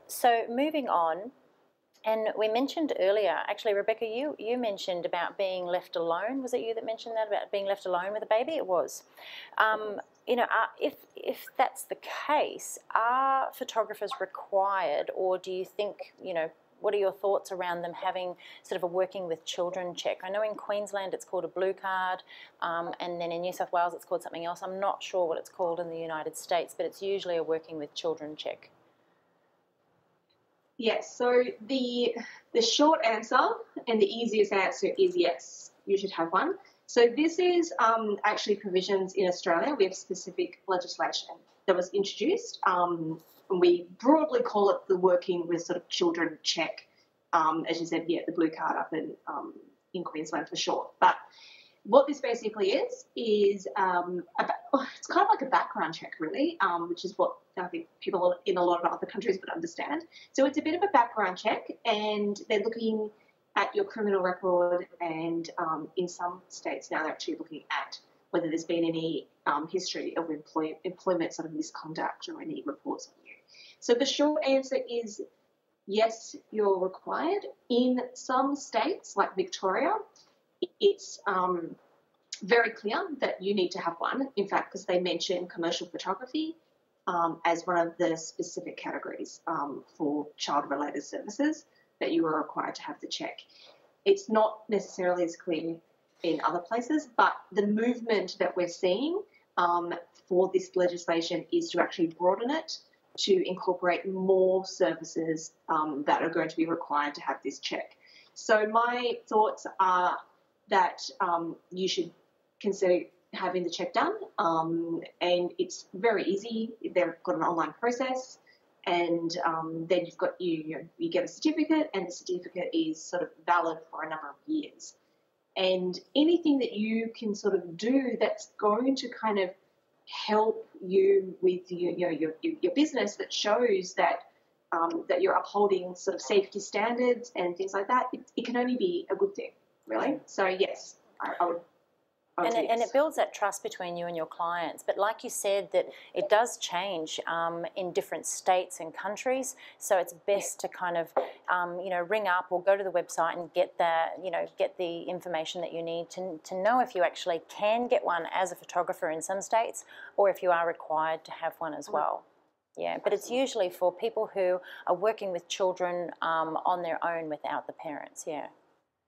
So moving on, and we mentioned earlier, actually, Rebecca, you mentioned about being left alone. Was it you that mentioned that, about being left alone with a baby? It was. You know, if that's the case, are photographers required, or do you think, you know, what are your thoughts around them having sort of a working with children check? I know in Queensland it's called a blue card, and then in New South Wales it's called something else. I'm not sure what it's called in the United States, but it's usually a working with children check. Yes, so the short answer and the easiest answer is yes, you should have one. So this is actually provisions in Australia. We have specific legislation that was introduced. And we broadly call it the working with sort of children check. As you said, yeah, the blue card up in Queensland for short. But what this basically is it's kind of like a background check, really, which is what I think people in a lot of other countries would understand. So it's a bit of a background check, and they're looking at your criminal record, and in some states now they're actually looking at whether there's been any history of employment sort of misconduct or any reports on you. So the short answer is yes, you're required. In some states, like Victoria, it's very clear that you need to have one, in fact, because they mention commercial photography as one of the specific categories for child-related services that you are required to have the check. It's not necessarily as clear in other places, but the movement that we're seeing for this legislation is to actually broaden it to incorporate more services that are going to be required to have this check. So my thoughts are that you should consider having the check done, and it's very easy. They've got an online process, and then you get a certificate, and the certificate is sort of valid for a number of years. And anything that you can sort of do that's going to kind of help you with your business that shows that that you're upholding sort of safety standards and things like that, it can only be a good thing, really. So yes, I would. And it builds that trust between you and your clients. But like you said, that it does change in different states and countries. So it's best to kind of, ring up or go to the website and get the information that you need to know if you actually can get one as a photographer in some states, or if you are required to have one as well. Yeah, but it's usually for people who are working with children on their own without the parents. Yeah.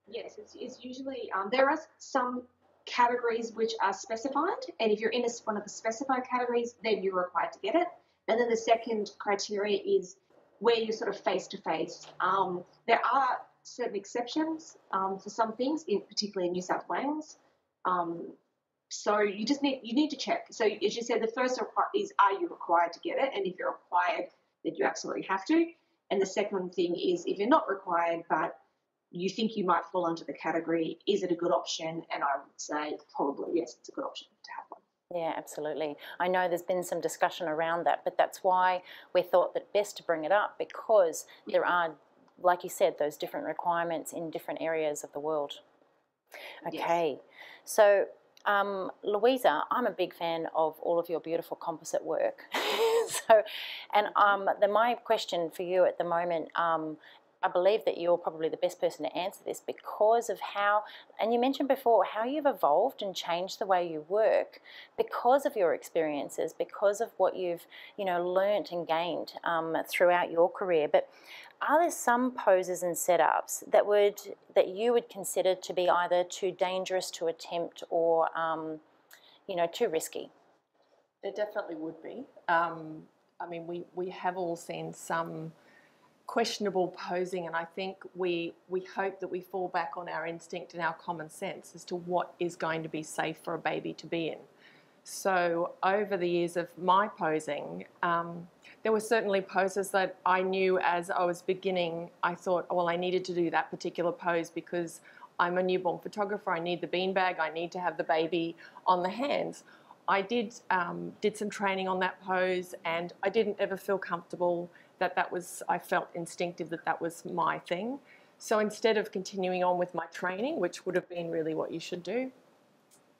Yes, it's usually there are some categories which are specified, and if you're in one of the specified categories, then you're required to get it. And then the second criteria is where you're sort of face-to-face. There are certain exceptions for some things, particularly in New South Wales. So you need to check. So as you said, the first is, are you required to get it? And if you're required, then you absolutely have to. And the second thing is, if you're not required, but you think you might fall under the category, is it a good option? And I would say probably yes, it's a good option to have one. Yeah, absolutely. I know there's been some discussion around that, but that's why we thought that best to bring it up, because there are, like you said, those different requirements in different areas of the world. Okay, yes. So Louisa, I'm a big fan of all of your beautiful composite work. My question for you at the moment, I believe that you're probably the best person to answer this, because of how, and you mentioned before, how you've evolved and changed the way you work because of your experiences, because of what you've, learnt and gained throughout your career. But are there some poses and setups that you would consider to be either too dangerous to attempt or, too risky? There definitely would be. We have all seen some questionable posing, and I think we hope that we fall back on our instinct and our common sense as to what is going to be safe for a baby to be in. So over the years of my posing, there were certainly poses that I knew as I was beginning, I thought, well, I needed to do that particular pose because I'm a newborn photographer, I need the beanbag, I need to have the baby on the hands. I did some training on that pose, and I didn't ever feel comfortable I felt instinctive that was my thing. So instead of continuing on with my training, which would have been really what you should do,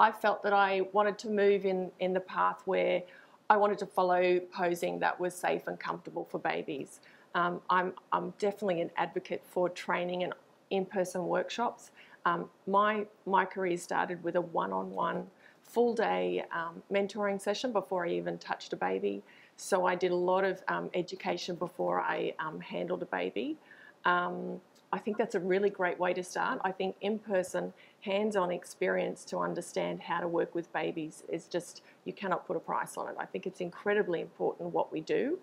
I felt that I wanted to move in the path where I wanted to follow posing that was safe and comfortable for babies. I'm definitely an advocate for training and in-person workshops. My career started with a one-on-one full-day mentoring session before I even touched a baby. So I did a lot of education before I handled a baby. I think that's a really great way to start. I think in-person, hands-on experience to understand how to work with babies is just, you cannot put a price on it. I think it's incredibly important what we do.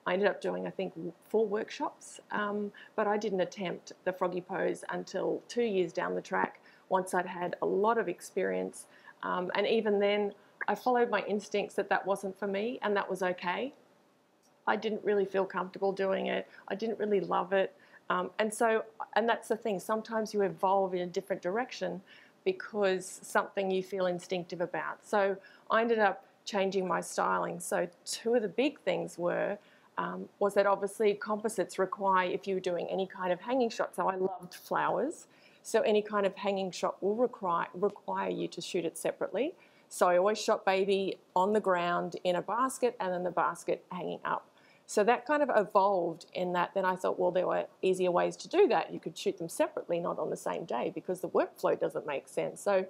I ended up doing, I think, 4 workshops, but I didn't attempt the froggy pose until 2 years down the track, once I'd had a lot of experience. And even then, I followed my instincts that that wasn't for me, and that was okay. I didn't really feel comfortable doing it. I didn't really love it. And that's the thing, sometimes you evolve in a different direction because something you feel instinctive about. So I ended up changing my styling. So 2 of the big things was that obviously composites require, if you were doing any kind of hanging shot, so I loved flowers, so any kind of hanging shot will require you to shoot it separately. So I always shot baby on the ground in a basket and then the basket hanging up. So that kind of evolved in that then I thought, well, there were easier ways to do that. You could shoot them separately, not on the same day, because the workflow doesn't make sense. So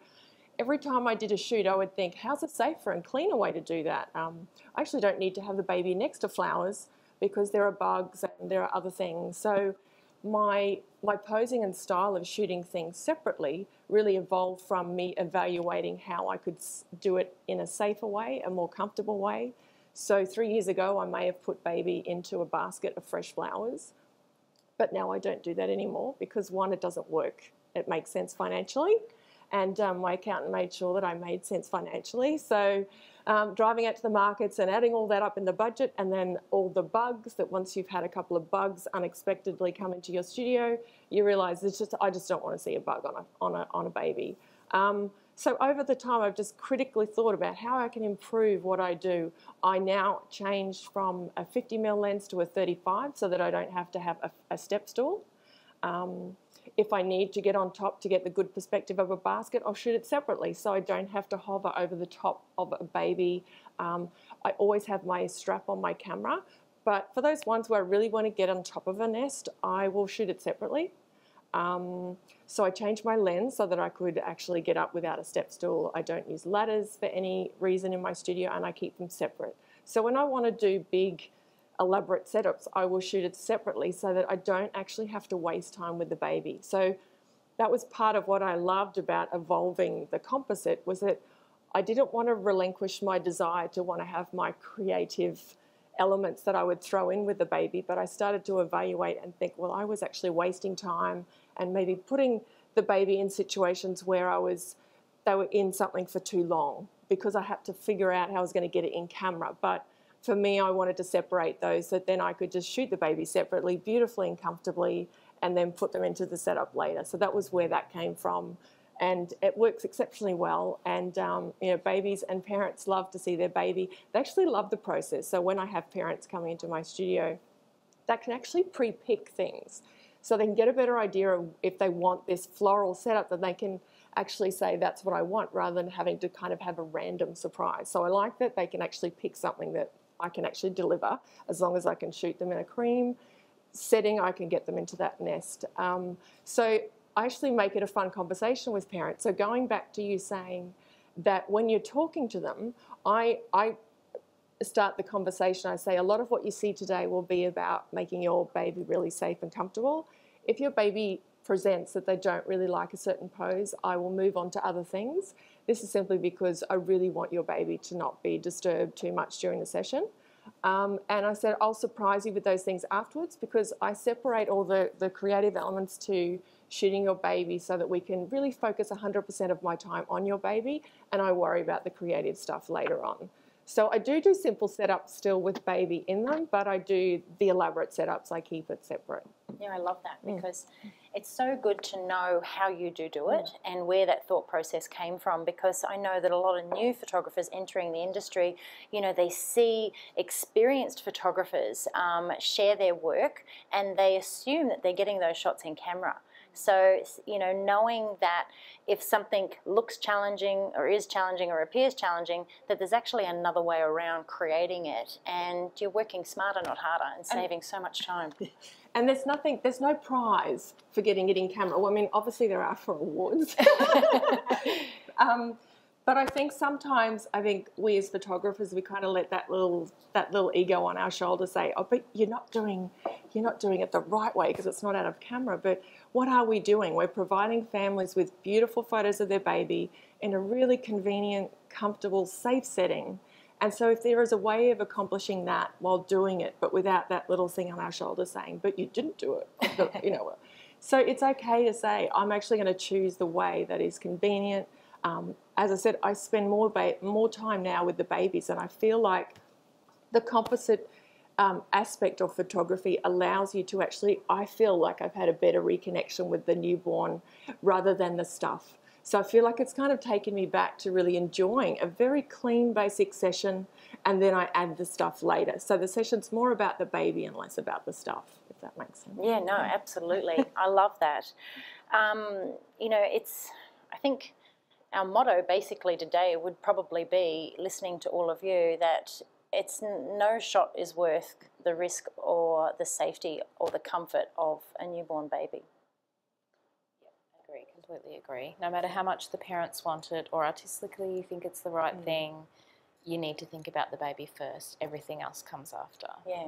every time I did a shoot, I would think, how's a safer and cleaner way to do that? I actually don't need to have the baby next to flowers because there are bugs and there are other things. So my posing and style of shooting things separately really evolved from me evaluating how I could do it in a safer way, a more comfortable way. So 3 years ago, I may have put baby into a basket of fresh flowers, but now I don't do that anymore because, one, it doesn't work. It makes sense financially, and my accountant made sure that I made sense financially. So driving out to the markets and adding all that up in the budget, and then all the bugs that once you've had a couple of bugs unexpectedly come into your studio, you realise I just don't want to see a bug on a baby. So over the time, I've just critically thought about how I can improve what I do. I now changed from a 50mm lens to a 35 so that I don't have to have a step stool. If I need to get on top to get the good perspective of a basket, I'll shoot it separately so I don't have to hover over the top of a baby. I always have my strap on my camera, but for those ones where I really want to get on top of a nest, I will shoot it separately. So I changed my lens so that I could actually get up without a step stool. I don't use ladders for any reason in my studio, and I keep them separate. So when I want to do big, elaborate setups, I will shoot it separately so that I don't actually have to waste time with the baby. So that was part of what I loved about evolving the composite, was that I didn't want to relinquish my desire to want to have my creative elements that I would throw in with the baby, but I started to evaluate and think, well, I was actually wasting time and maybe putting the baby in situations where they were in something for too long because I had to figure out how I was going to get it in camera. But for me, I wanted to separate those so that then I could just shoot the baby separately, beautifully and comfortably, and then put them into the setup later. So that was where that came from. And it works exceptionally well. And babies and parents love to see their baby. They actually love the process. So when I have parents coming into my studio, that can actually pre-pick things. So they can get a better idea of if they want this floral setup, then they can actually say that's what I want rather than having to kind of have a random surprise. So I like that they can actually pick something that I can actually deliver. As long as I can shoot them in a cream setting, I can get them into that nest. So I actually make it a fun conversation with parents. So going back to you saying that when you're talking to them, I start the conversation. I say a lot of what you see today will be about making your baby really safe and comfortable. If your baby presents that they don't really like a certain pose, I will move on to other things. This is simply because I really want your baby to not be disturbed too much during the session. And I said, I'll surprise you with those things afterwards because I separate all the creative elements to shooting your baby so that we can really focus 100% of my time on your baby, and I worry about the creative stuff later on. So I do simple setups still with baby in them, but I do the elaborate setups, I keep it separate. Yeah, I love that because it's so good to know how you do it and where that thought process came from, because I know that a lot of new photographers entering the industry, they see experienced photographers share their work and they assume that they're getting those shots in camera. So, you know, knowing that if something looks challenging or is challenging or appears challenging, that there's actually another way around creating it, and you're working smarter, not harder, and saving so much time. And there's no prize for getting it in camera. Well, I mean, obviously there are for awards. But I think sometimes, we as photographers, we kind of let that little ego on our shoulder say, oh, but you're not doing it the right way because it's not out of camera. But what are we doing? We're providing families with beautiful photos of their baby in a really convenient, comfortable, safe setting. And so if there is a way of accomplishing that while doing it, but without that little thing on our shoulder saying, but you didn't do it, you know. So it's okay to say, I'm actually going to choose the way that is convenient. As I said, I spend more time now with the babies, and I feel like the composite aspect of photography allows you to actually, I feel like I've had a better reconnection with the newborn rather than the stuff. So I feel like it's kind of taken me back to really enjoying a very clean, basic session, and then I add the stuff later. So the session's more about the baby and less about the stuff, if that makes sense. Yeah, no, absolutely. I love that. You know, I think our motto basically today would probably be, listening to all of you, that no shot is worth the risk or the safety or the comfort of a newborn baby. Completely agree. No matter how much the parents want it or artistically you think it's the right thing, you need to think about the baby first. Everything else comes after. Yeah.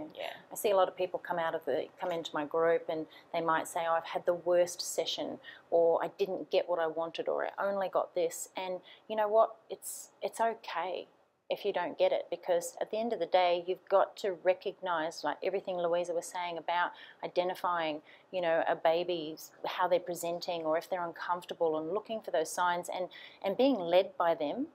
I see a lot of people come into my group and they might say, oh, I've had the worst session, or I didn't get what I wanted, or I only got this. And you know what? It's okay if you don't get it, because at the end of the day, you've got to recognize, like everything Louisa was saying about identifying, you know, a baby's, how they're presenting, or if they're uncomfortable, and looking for those signs and being led by them,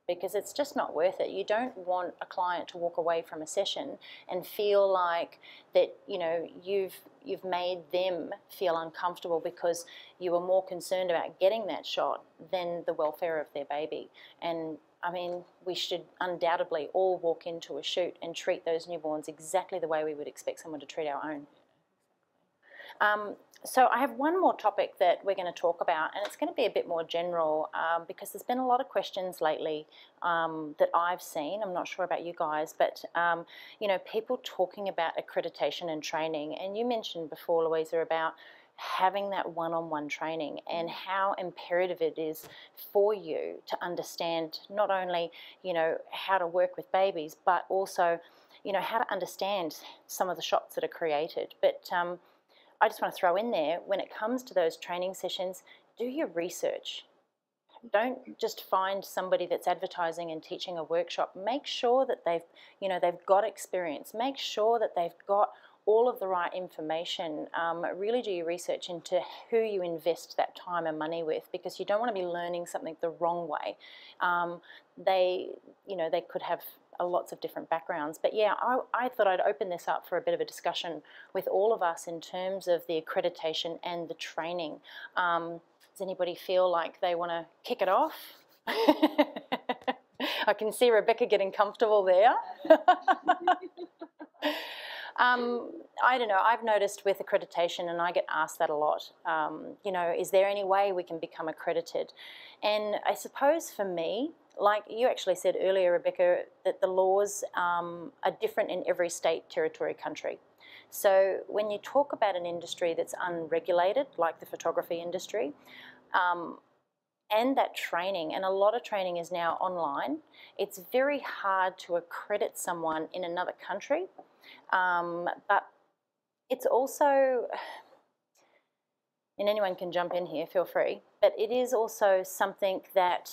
because it's just not worth it. You don't want a client to walk away from a session and feel like that, you know, you've made them feel uncomfortable because you were more concerned about getting that shot than the welfare of their baby. And I mean, we should undoubtedly all walk into a shoot and treat those newborns exactly the way we would expect someone to treat our own. So I have one more topic that we're going to talk about, and it's going to be a bit more general because there's been a lot of questions lately that I've seen. I'm not sure about you guys, but you know, people talking about accreditation and training. And you mentioned before, Louisa, about having that one-on-one training and how imperative it is for you to understand not only, you know, how to work with babies, but also, you know, how to understand some of the shots that are created. But I just want to throw in there, when it comes to those training sessions, do your research. Don't just find somebody that's advertising and teaching a workshop. Make sure that they've got experience. Make sure that they've got all of the right information. Really do your research into who you invest that time and money with, because you don't want to be learning something the wrong way. They could have lots of different backgrounds. But yeah, I thought I'd open this up for a bit of a discussion with all of us in terms of the accreditation and the training. Does anybody feel like they want to kick it off? I can see Rebecca getting comfortable there. I don't know, I've noticed with accreditation, and I get asked that a lot, you know, is there any way we can become accredited? And I suppose for me, like you actually said earlier, Rebecca, that the laws are different in every state, territory, country. So when you talk about an industry that's unregulated, like the photography industry, and that training, and a lot of training is now online, it's very hard to accredit someone in another country. But it's also, and anyone can jump in here, feel free, but it is also something that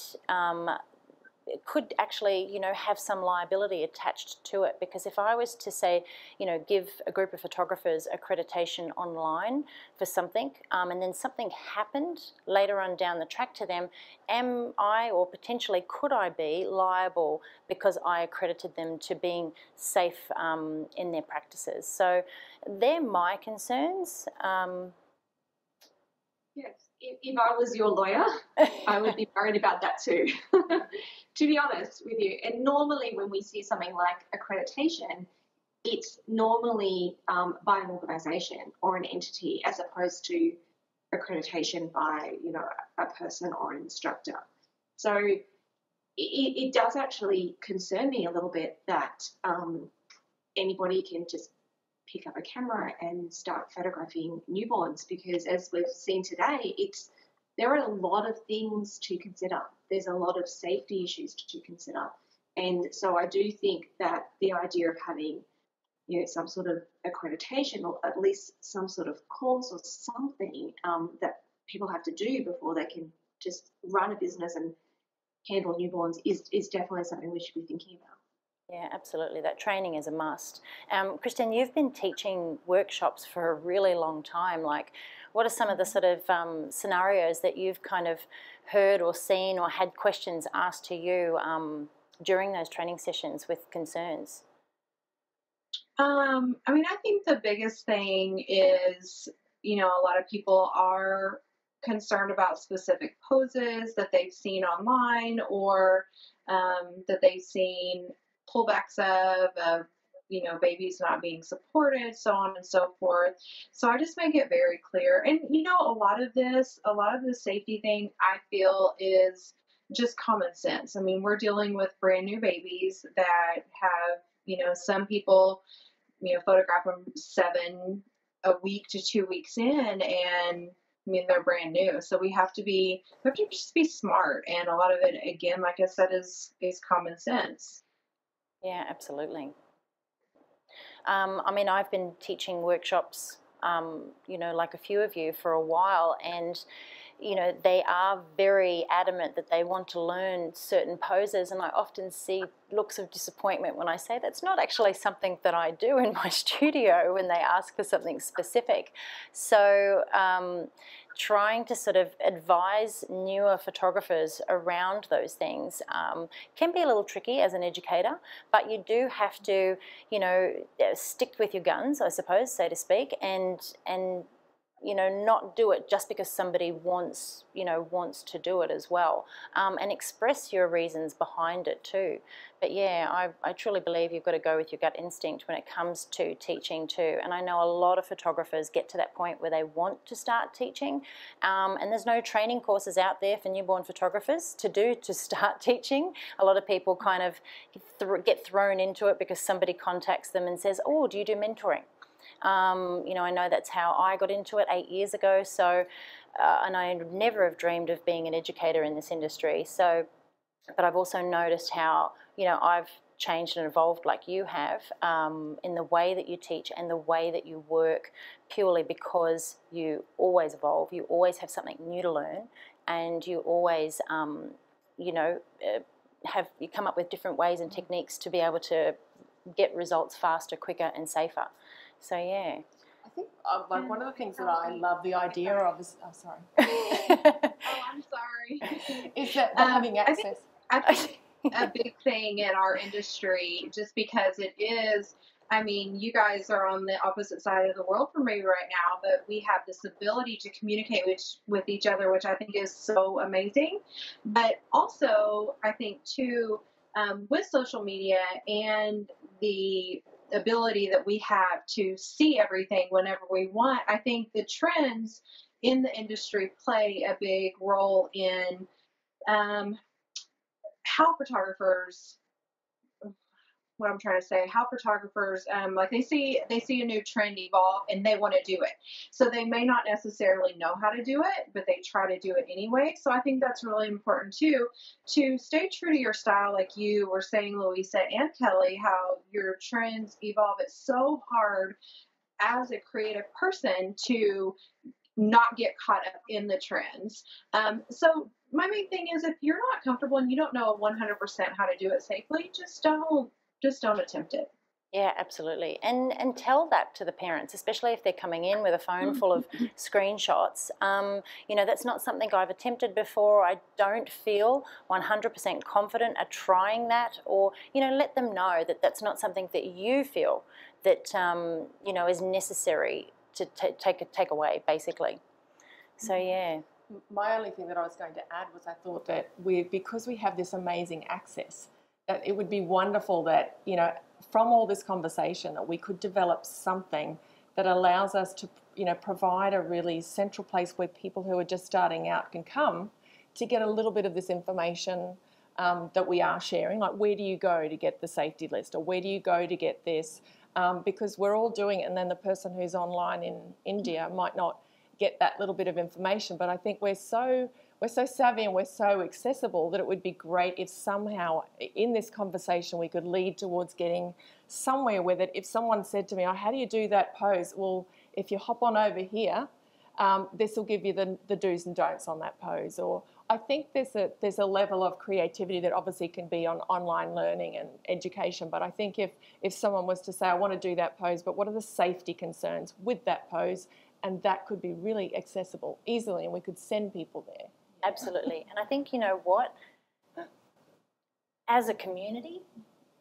it could actually, you know, have some liability attached to it, because if I was to say, you know, give a group of photographers accreditation online for something, and then something happened later on down the track to them, am I, or potentially could I be, liable because I accredited them to being safe in their practices? So they're my concerns. Yes, if I was your lawyer, I would be worried about that too, to be honest with you. And normally when we see something like accreditation, it's normally by an organisation or an entity as opposed to accreditation by, a person or an instructor. So it does actually concern me a little bit that anybody can just pick up a camera and start photographing newborns, because as we've seen today, there are a lot of things to consider. There's a lot of safety issues to consider. And so I do think that the idea of having, some sort of accreditation, or at least some sort of course or something that people have to do before they can just run a business and handle newborns is definitely something we should be thinking about. Yeah, absolutely. That training is a must. Christine, you've been teaching workshops for a really long time. Like, what are some of the sort of scenarios that you've kind of heard or seen or had questions asked to you during those training sessions with concerns? I think the biggest thing is, a lot of people are concerned about specific poses that they've seen online, or that they've seen pullbacks of babies not being supported, so on and so forth. So I just make it very clear. And, a lot of the safety thing I feel is just common sense. I mean, we're dealing with brand new babies that have, some people, photograph them 7 a week to 2 weeks in, and they're brand new. So we have to just be smart. And a lot of it, again, like I said, is common sense. Yeah, absolutely. I've been teaching workshops, like a few of you for a while, and, they are very adamant that they want to learn certain poses, and I often see looks of disappointment when I say that's not actually something that I do in my studio when they ask for something specific. So trying to sort of advise newer photographers around those things can be a little tricky as an educator, but you do have to, stick with your guns, I suppose, so to speak, and not do it just because somebody wants to do it as well, and express your reasons behind it too. But yeah, I truly believe you've got to go with your gut instinct when it comes to teaching too. And I know a lot of photographers get to that point where they want to start teaching, and there's no training courses out there for newborn photographers to start teaching. A lot of people kind of get thrown into it because somebody contacts them and says, "Oh, do you do mentoring?" I know that's how I got into it 8 years ago. So, and I would never have dreamed of being an educator in this industry. So, but I've also noticed how, I've changed and evolved like you have in the way that you teach and the way that you work, purely because you always evolve. You always have something new to learn, and you always, you come up with different ways and techniques to be able to get results faster, quicker, and safer. So yeah, I think one of the things that I love the idea of is I'm sorry. Is that having access. I think a big thing in our industry, just because it is. You guys are on the opposite side of the world from me right now, but we have this ability to communicate with each other, which I think is so amazing. But also, I think too, with social media and the ability that we have to see everything whenever we want, I think the trends in the industry play a big role in how photographers like they see a new trend evolve and they want to do it. So they may not necessarily know how to do it, but they try to do it anyway. So I think that's really important too, to stay true to your style, like you were saying, Louisa and Kelly, how your trends evolve. It's so hard as a creative person to not get caught up in the trends. So my main thing is, if you're not comfortable and you don't know 100% how to do it safely, just don't attempt it. Yeah, absolutely. And tell that to the parents, especially if they're coming in with a phone full of screenshots. That's not something I've attempted before. I don't feel 100% confident at trying that, or, let them know that that's not something that you feel that, is necessary to take away, basically. So, yeah. My only thing that I was going to add was I thought that because we have this amazing access, that it would be wonderful that, from all this conversation, that we could develop something that allows us to, provide a really central place where people who are just starting out can come to get a little bit of this information that we are sharing. Like, where do you go to get the safety list, or where do you go to get this? Because we're all doing it, and then the person who's online in India might not get that little bit of information. But I think we're so savvy and we're so accessible that it would be great if somehow in this conversation we could lead towards getting somewhere where that if someone said to me, oh, how do you do that pose? Well, if you hop on over here, this will give you the do's and don'ts on that pose. Or I think there's a level of creativity that obviously can be on online learning and education. But I think if someone was to say, I want to do that pose, but what are the safety concerns with that pose? And that could be really accessible easily, and we could send people there. Absolutely. And I think, you know what, as a community,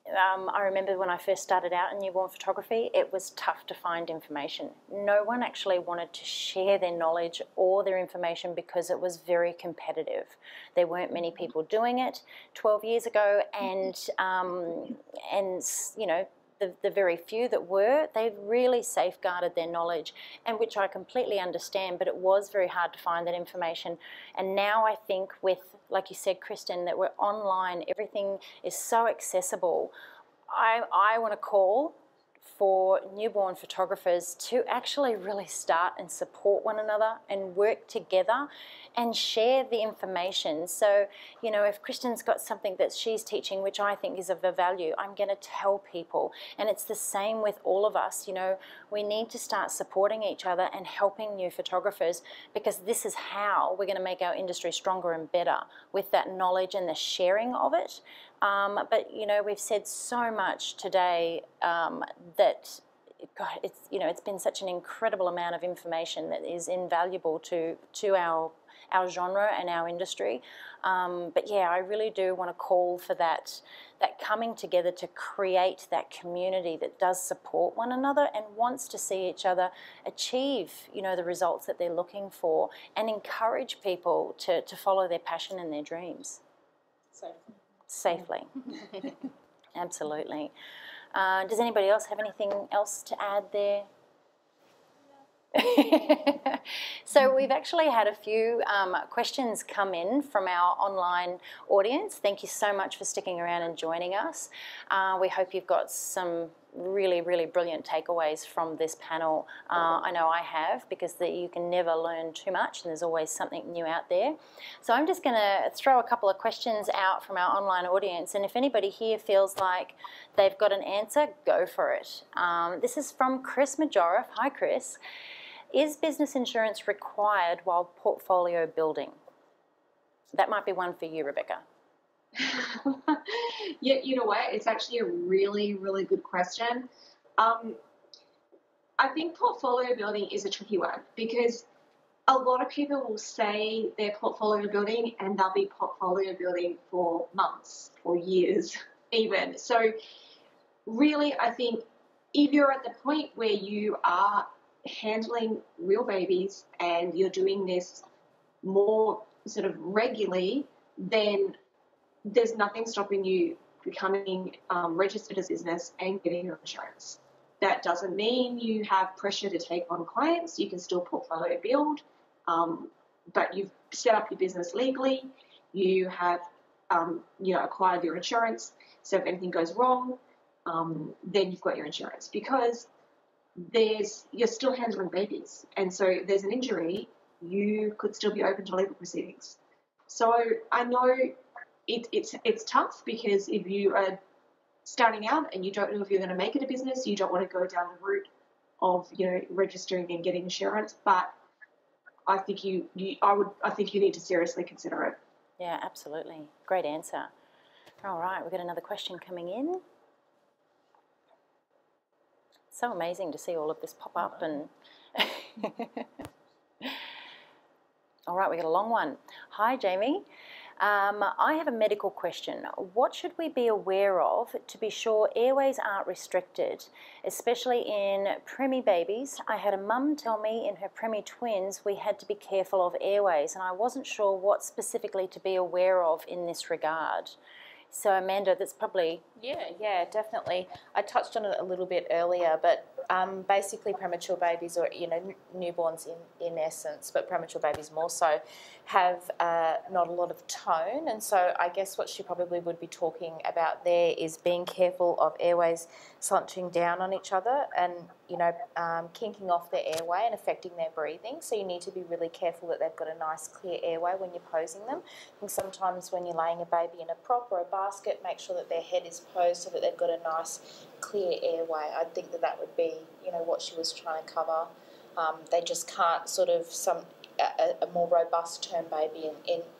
I remember when I first started out in newborn photography, it was tough to find information. No one actually wanted to share their knowledge or their information because it was very competitive. There weren't many people doing it 12 years ago, and you know, the very few that were, they really safeguarded their knowledge, and which I completely understand, but it was very hard to find that information. And now I think with, like you said, Kristen, that we're online, everything is so accessible. I want to call for newborn photographers to actually really start and support one another and work together and share the information. So, you know, if Kristen's got something that she's teaching, which I think is of value, I'm going to tell people. And it's the same with all of us. You know, we need to start supporting each other and helping new photographers, because this is how we're going to make our industry stronger and better, with that knowledge and the sharing of it. But, you know, we've said so much today that, God, it's been such an incredible amount of information that is invaluable to our genre and our industry. But yeah, I really do want to call for that coming together to create that community that does support one another and wants to see each other achieve, you know, the results that they're looking for, and encourage people to follow their passion and their dreams. Safely. Absolutely. Does anybody else have anything else to add there? So we've actually had a few questions come in from our online audience. Thank you so much for sticking around and joining us. We hope you've got some really, really brilliant takeaways from this panel. I know I have, because you can never learn too much, and there's always something new out there. So I'm just going to throw a couple of questions out from our online audience, and if anybody here feels like they've got an answer, go for it. This is from Chris Majorov. Hi, Chris. Is business insurance required while portfolio building? That might be one for you, Rebecca. Yeah, you know what? It's actually a really, really good question. I think portfolio building is a tricky one, because a lot of people will say they're portfolio building and they'll be portfolio building for months or years even. So really, I think if you're at the point where you are handling real babies and you're doing this more sort of regularly, then there's nothing stopping you becoming registered as a business and getting your insurance. That doesn't mean you have pressure to take on clients. You can still portfolio build, but you've set up your business legally. You have, acquired your insurance. So if anything goes wrong, then you've got your insurance, because you're still handling babies, and so if there's an injury, you could still be open to legal proceedings. So I know it's tough, because if you are starting out and you don't know if you're going to make it a business, you don't want to go down the route of, you know, registering and getting insurance. But I think I think you need to seriously consider it. Yeah, absolutely. Great answer. All right, we've got another question coming in. So amazing to see all of this pop up. And all right, we got a long one. Hi, Jamie. I have a medical question. What should we be aware of to be sure airways aren't restricted, especially in preemie babies? I had a mum tell me in her preemie twins we had to be careful of airways, and I wasn't sure what specifically to be aware of in this regard. So Amanda, that's probably... Yeah, definitely. I touched on it a little bit earlier, but basically premature babies, or newborns in essence, but premature babies more so, have not a lot of tone. And so I guess what she probably would be talking about there is being careful of airways slouching down on each other and kinking off their airway and affecting their breathing. So you need to be really careful that they've got a nice clear airway when you're posing them. I think sometimes when you're laying a baby in a prop or a basket, make sure that their head is posed so that they've got a nice clear airway. I think that would be what she was trying to cover. They just can't sort of a more robust term baby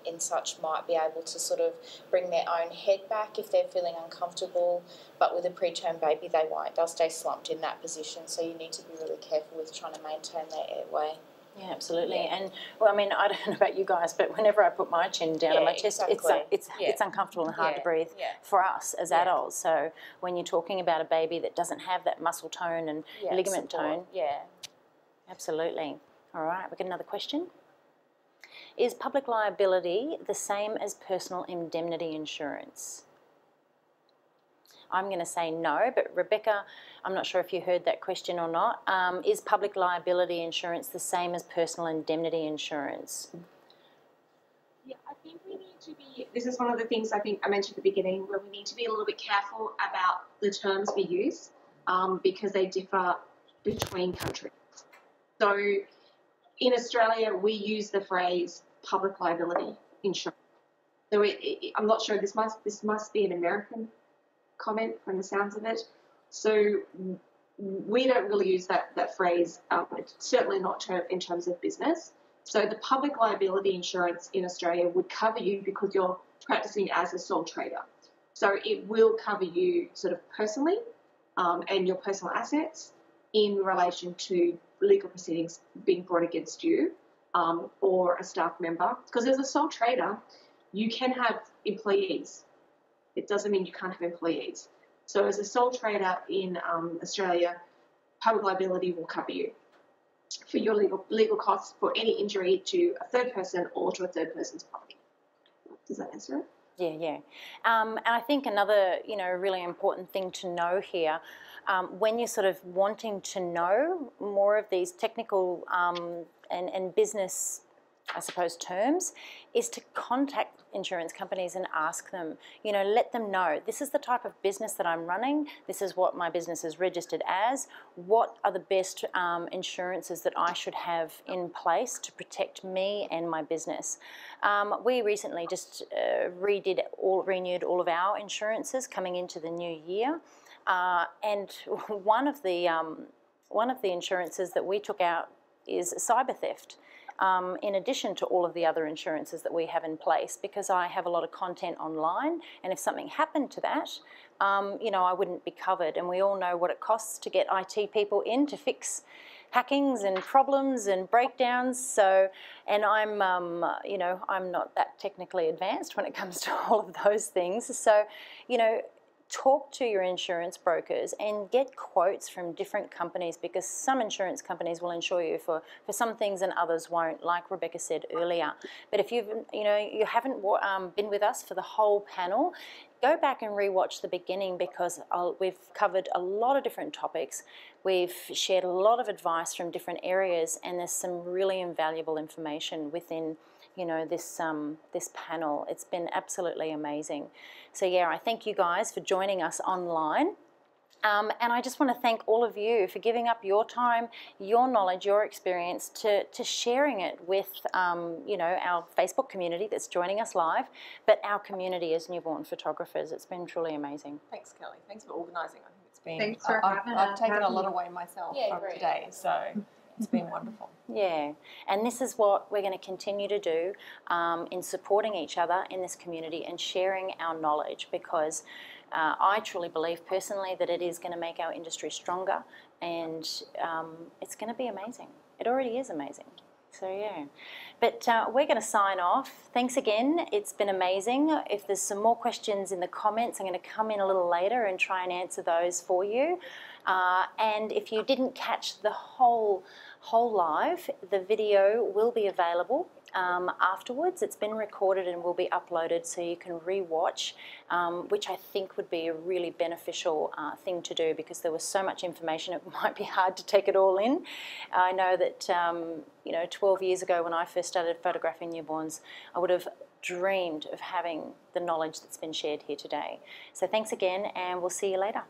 in such might be able to sort of bring their own head back if they're feeling uncomfortable, but with a preterm baby they won't. They'll stay slumped in that position, so you need to be really careful with trying to maintain their airway. Yeah, absolutely. Yeah. And well, I mean, I don't know about you guys, but whenever I put my chin down on my chest, it's uncomfortable and hard to breathe for us as adults. So when you're talking about a baby that doesn't have that muscle tone and ligament tone, absolutely. All right, we've got another question. Is public liability the same as personal indemnity insurance? I'm going to say no, but Rebecca, I'm not sure if you heard that question or not. Is public liability insurance the same as personal indemnity insurance? Yeah, I think we need to be, this is one of the things I think I mentioned at the beginning, where we need to be a little bit careful about the terms we use because they differ between countries. So in Australia, we use the phrase public liability insurance. So I'm not sure, this must be an American comment from the sounds of it. So we don't really use that phrase, certainly not in terms of business. So the public liability insurance in Australia would cover you because you're practicing as a sole trader. So it will cover you sort of personally and your personal assets in relation to legal proceedings being brought against you or a staff member. Because as a sole trader, you can have employees. It doesn't mean you can't have employees. So as a sole trader in Australia, public liability will cover you for your legal costs for any injury to a third person or to a third person's property. Does that answer it? Yeah. And I think another, really important thing to know here, when you're sort of wanting to know more of these technical and business, I suppose, terms, is to contact insurance companies and ask them, let them know, this is the type of business that I'm running, this is what my business is registered as, what are the best insurances that I should have in place to protect me and my business. We recently just renewed all of our insurances coming into the new year, and one of the insurances that we took out is cyber theft. In addition to all of the other insurances that we have in place, because I have a lot of content online, and if something happened to that, I wouldn't be covered. And we all know what it costs to get IT people in to fix hackings and problems and breakdowns. So, and I'm not that technically advanced when it comes to all of those things. So, talk to your insurance brokers and get quotes from different companies, because some insurance companies will insure you for some things and others won't, like Rebecca said earlier. But if you haven't been with us for the whole panel, go back and rewatch the beginning, because we've covered a lot of different topics. We've shared a lot of advice from different areas, and there's some really invaluable information within this panel. It's been absolutely amazing. So yeah, I thank you guys for joining us online. And I just want to thank all of you for giving up your time, your knowledge, your experience to sharing it with our Facebook community that's joining us live, but our community as newborn photographers. It's been truly amazing. Thanks, Kelly. Thanks for organising. I think it's been. Thanks for I've taken a lot away myself from today, so it's been wonderful. Yeah, and this is what we're going to continue to do in supporting each other in this community and sharing our knowledge, because I truly believe personally that it is going to make our industry stronger, and it's going to be amazing. It already is amazing. So yeah, but we're going to sign off. Thanks again. It's been amazing. If there's some more questions in the comments, I'm going to come in a little later and try and answer those for you. And if you didn't catch the whole live, the video will be available afterwards. It's been recorded and will be uploaded, so you can re-watch, which I think would be a really beneficial thing to do, because there was so much information it might be hard to take it all in. I know that 12 years ago when I first started photographing newborns, I would have dreamed of having the knowledge that's been shared here today. So thanks again, and we'll see you later.